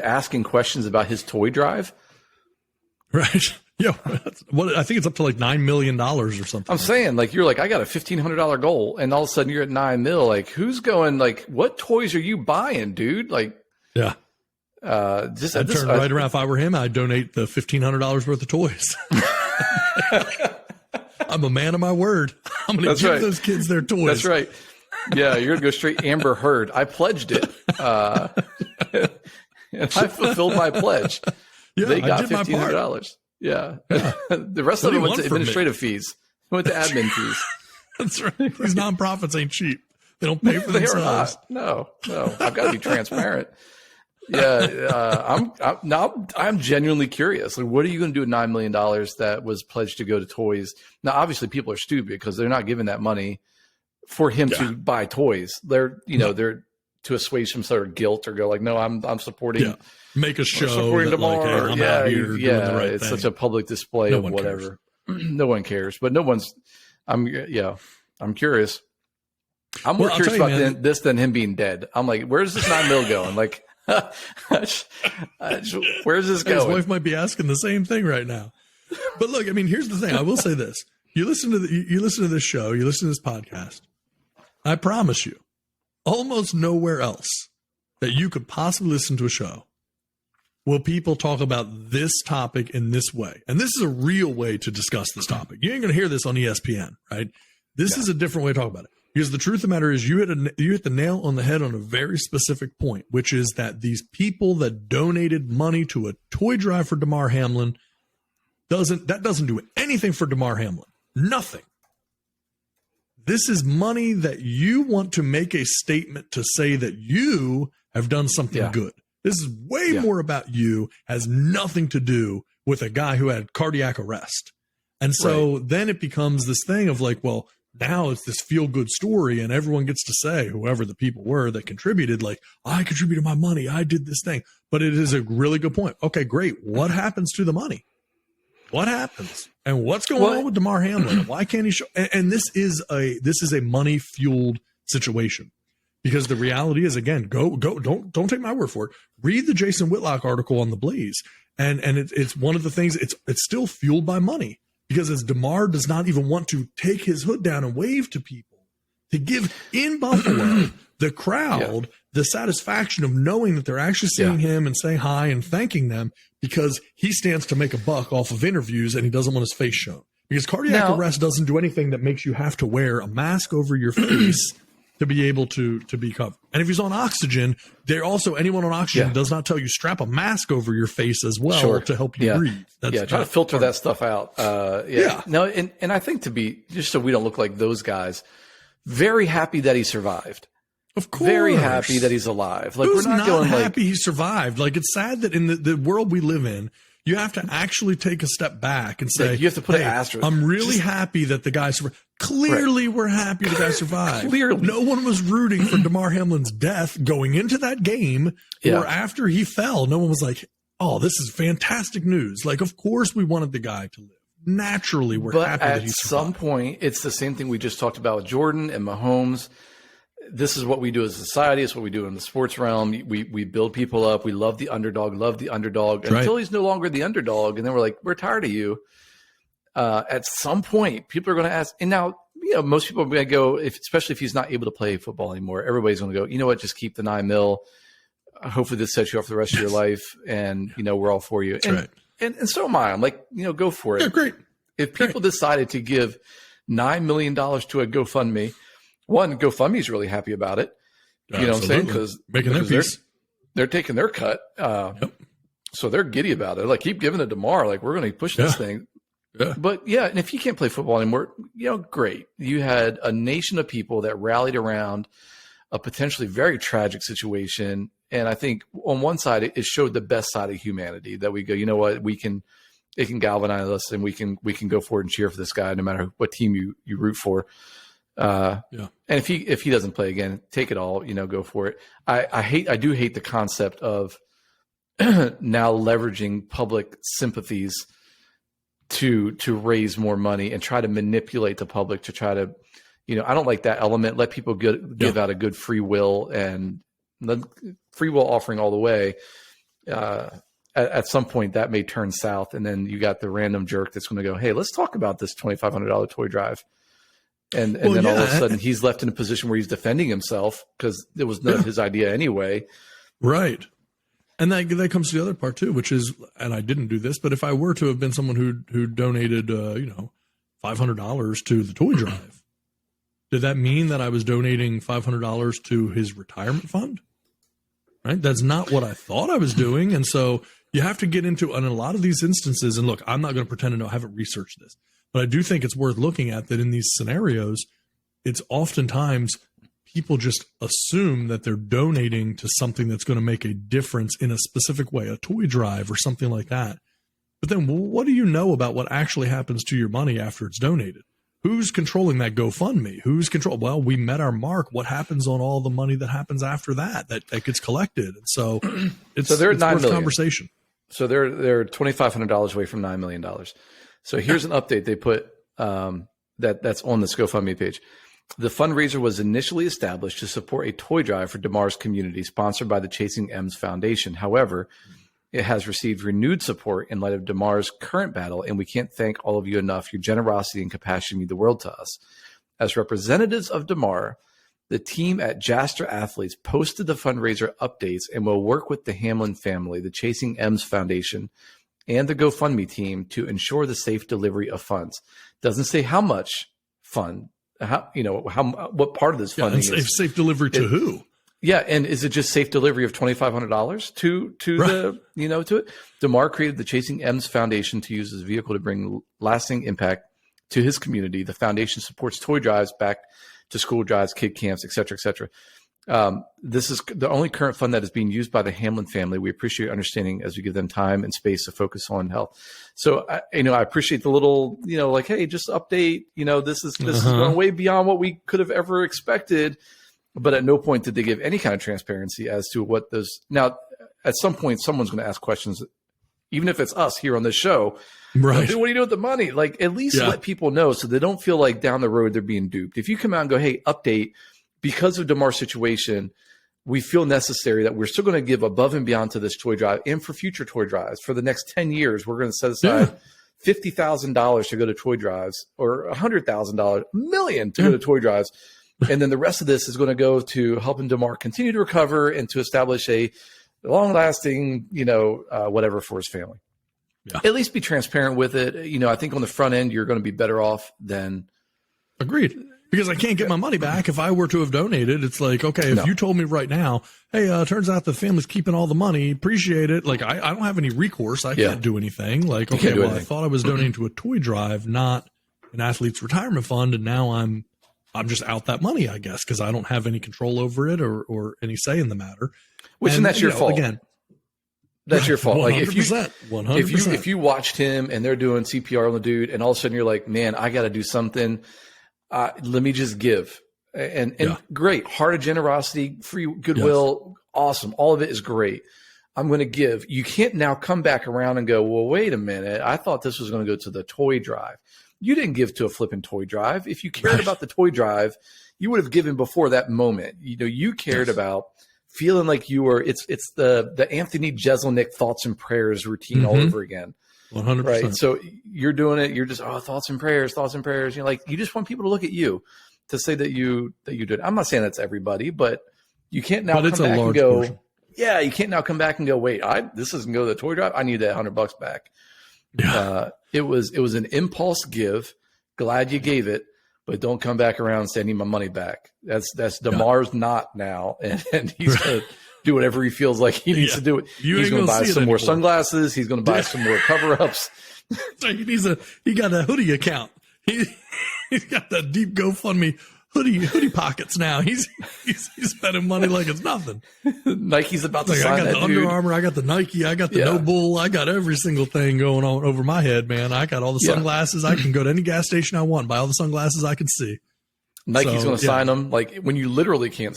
even asking questions about his toy drive. Right. Yeah. What I think it's up to like $9 million or something. I'm saying, like, you're like, I got a $1,500 goal, and all of a sudden you're at $9 million. Like, who's going? Like, what toys are you buying, dude? Like, yeah. I'd turn right around. If I were him, I'd donate the $1,500 worth of toys. I'm a man of my word. I'm going to give those kids their toys. That's right. Yeah, you're going to go straight Amber Heard. I pledged it. And I fulfilled my pledge. Yeah, they got $1,500. Yeah. The rest of it went to administrative fees. It went to admin fees. That's right. These nonprofits ain't cheap. They don't pay for themselves. No. I've got to be transparent. Yeah. I'm genuinely curious. Like, what are you going to do with $9 million that was pledged to go to toys? Now, obviously, people are stupid because they're not giving that money for him to buy toys. They're, they're to assuage some sort of guilt or go like, no, I'm supporting. Yeah. Make a show supporting Damar. Like, hey, I'm out here doing the right it's thing. Such a public display of whatever. No one cares, but I'm curious. I'm more curious about this than him being dead. I'm like, where's this $9 million going? Like, where's this going? His wife might be asking the same thing right now. But look, I mean, here's the thing. I will say this: you listen to this show, you listen to this podcast. I promise you, almost nowhere else that you could possibly listen to a show will people talk about this topic in this way. And this is a real way to discuss this topic. You ain't going to hear this on ESPN, right? This is a different way to talk about it. Because the truth of the matter is you hit the nail on the head on a very specific point, which is that these people that donated money to a toy drive for Damar Hamlin doesn't do anything for Damar Hamlin. Nothing. This is money that you want to make a statement to say that you have done something good. This is way more about you, has nothing to do with a guy who had cardiac arrest. And so then it becomes this thing of like, well, now it's this feel-good story, and everyone gets to say, whoever the people were that contributed, like, I contributed my money, I did this thing. But it is a really good point. Okay, great. What happens to the money? What happens? And what's going on with Damar Hamlin? Why can't he show? And this is a money-fueled situation. Because the reality is, again, don't take my word for it. Read the Jason Whitlock article on the Blaze, and it's one of the things. It's still fueled by money, because as Damar does not even want to take his hood down and wave to people, to give in Buffalo the crowd the satisfaction of knowing that they're actually seeing him and saying hi and thanking them, because he stands to make a buck off of interviews and he doesn't want his face shown. Because cardiac arrest doesn't do anything that makes you have to wear a mask over your face to be able to be covered. And if he's on oxygen, anyone on oxygen does not tell you strap a mask over your face as well to help you breathe. That's try to filter that stuff out. No, and I think, to be, just so we don't look like those guys, very happy that he survived. Of course. Very happy that he's alive. Like, Who's we're not going happy he survived? Like, it's sad that in the world we live in, you have to actually take a step back and say, you have to put an asterisk. I'm really happy that the guy survived. Clearly, we're happy the guy survived. Clearly. No one was rooting for Damar Hamlin's death going into that game or after he fell. No one was like, oh, this is fantastic news. Like, of course we wanted the guy to live. Naturally, we're happy that he survived. At some point, it's the same thing we just talked about with Jordan and Mahomes. This is what we do as a society. It's what we do in the sports realm. We build people up. We love the underdog, until he's no longer the underdog. And then we're like, we're tired of you. At some point, people are going to ask. And now, most people are going to go, especially if he's not able to play football anymore, everybody's going to go, you know what, just keep the $9 million. Hopefully this sets you up for the rest of your life. And, we're all for you. And so am I. I'm like, go for it. Yeah, great. If people decided to give $9 million to a GoFundMe, GoFundMe is really happy about it. You know what I'm saying? Because they're taking their cut. So they're giddy about it. Like, keep giving it to Damar. Like, we're going to push this thing. Yeah. But and if you can't play football anymore, great. You had a nation of people that rallied around a potentially very tragic situation. And I think on one side, it showed the best side of humanity, that we go, you know what, it can galvanize us, and we can go forward and cheer for this guy, no matter what team you root for. And if he doesn't play again, take it all, go for it. I do hate the concept of now leveraging public sympathies to raise more money and try to manipulate the public to try to, I don't like that element. Let people give out a good free will, and the free will offering all the way. at some point that may turn south, and then you got the random jerk that's going to go, hey, let's talk about this $2,500 toy drive. And then all of a sudden he's left in a position where he's defending himself because it was not his idea anyway. Right. And that comes to the other part too, which is, and I didn't do this, but if I were to have been someone who donated, $500 to the toy drive, did that mean that I was donating $500 to his retirement fund? Right. That's not what I thought I was doing. And so you have to get into, and in a lot of these instances, and look, I'm not going to pretend to know, I haven't researched this, but I do think it's worth looking at that in these scenarios, it's oftentimes people just assume that they're donating to something that's going to make a difference in a specific way, a toy drive or something like that. But then what do you know about what actually happens to your money after it's donated? Who's controlling that GoFundMe? Well, we met our mark. What happens on all the money that happens after that gets collected? And so it's they're at $9 million. Conversation. So they're $2,500 away from $9 million. So here's an update they put that's on this GoFundMe page. The fundraiser was initially established to support a toy drive for Damar's community sponsored by the Chasing M's Foundation. However, it has received renewed support in light of Damar's current battle, and we can't thank all of you enough. Your generosity and compassion mean the world to us. As representatives of Damar, the team at Jaster Athletes posted the fundraiser updates and will work with the Hamlin family, the Chasing M's Foundation, and the GoFundMe team to ensure the safe delivery of funds. Doesn't say how much fund, what part of this funding is safe delivery to who? Yeah, and is it just safe delivery of $2,500 to it? Damar created the Chasing M's Foundation to use as a vehicle to bring lasting impact to his community. The foundation supports toy drives, back to school drives, kid camps, et cetera, et cetera. This is the only current fund that is being used by the Hamlin family. We appreciate your understanding as we give them time and space to focus on health. So, I appreciate the little, hey, just update, this is going way beyond what we could have ever expected. But at no point did they give any kind of transparency as to what those. Now, at some point, someone's going to ask questions, even if it's us here on this show. Right. What do you do with the money? At least let people know so they don't feel like down the road they're being duped. If you come out and go, hey, update, because of Damar's situation, we feel necessary that we're still going to give above and beyond to this toy drive and for future toy drives. For the next 10 years, we're going to set aside $50,000 to go to toy drives or $100,000, $1 million to go to toy drives. And then the rest of this is going to go to helping Damar continue to recover and to establish a long-lasting, whatever for his family. Yeah. At least be transparent with it. I think on the front end, you're going to be better off than. Agreed. Because I can't get my money back if I were to have donated. It's like, okay, if you told me right now, hey, turns out the family's keeping all the money, appreciate it. I don't have any recourse. I can't do anything. I thought I was donating to a toy drive, not an athlete's retirement fund, and now I'm just out that money, I guess, because I don't have any control over it or any say in the matter. And that's your fault. Again, that's your fault. 100%, 100%. If you watched him and they're doing CPR on the dude, and all of a sudden you're like, man, I got to do something. Let me just give. And great. Heart of generosity, free goodwill. Yes. Awesome. All of it is great. I'm going to give. You can't now come back around and go, well, wait a minute. I thought this was going to go to the toy drive. You didn't give to a flipping toy drive. If you cared about the toy drive, you would have given before that moment. You cared about feeling like you were. It's the Anthony Jeselnik thoughts and prayers routine all over again. 100%. Right. So you're doing it. You're just thoughts and prayers. You just want people to look at you to say that you did. I'm not saying that's everybody, but you can't now come back and go. Portion. Yeah, you can't now come back and go. Wait, this doesn't go to the toy drive. I need that $100 back. Yeah. It was an impulse give. Glad you gave it, but don't come back around and say I need my money back. That's Damar's not now, and he's gonna do whatever he feels like he needs to do it. He's gonna buy some more sunglasses. He's gonna buy some more cover-ups. So he got a hoodie account. He's got that deep GoFundMe hoodie pockets now. He's spending money like it's nothing. Nike's about to sign I got that the Under Armour, I got the Nike, I got the No Bull, I got every single thing going on over my head, man. I got all the sunglasses. I can go to any gas station I want, buy all the sunglasses I can see. Nike's going to sign them. When you literally can't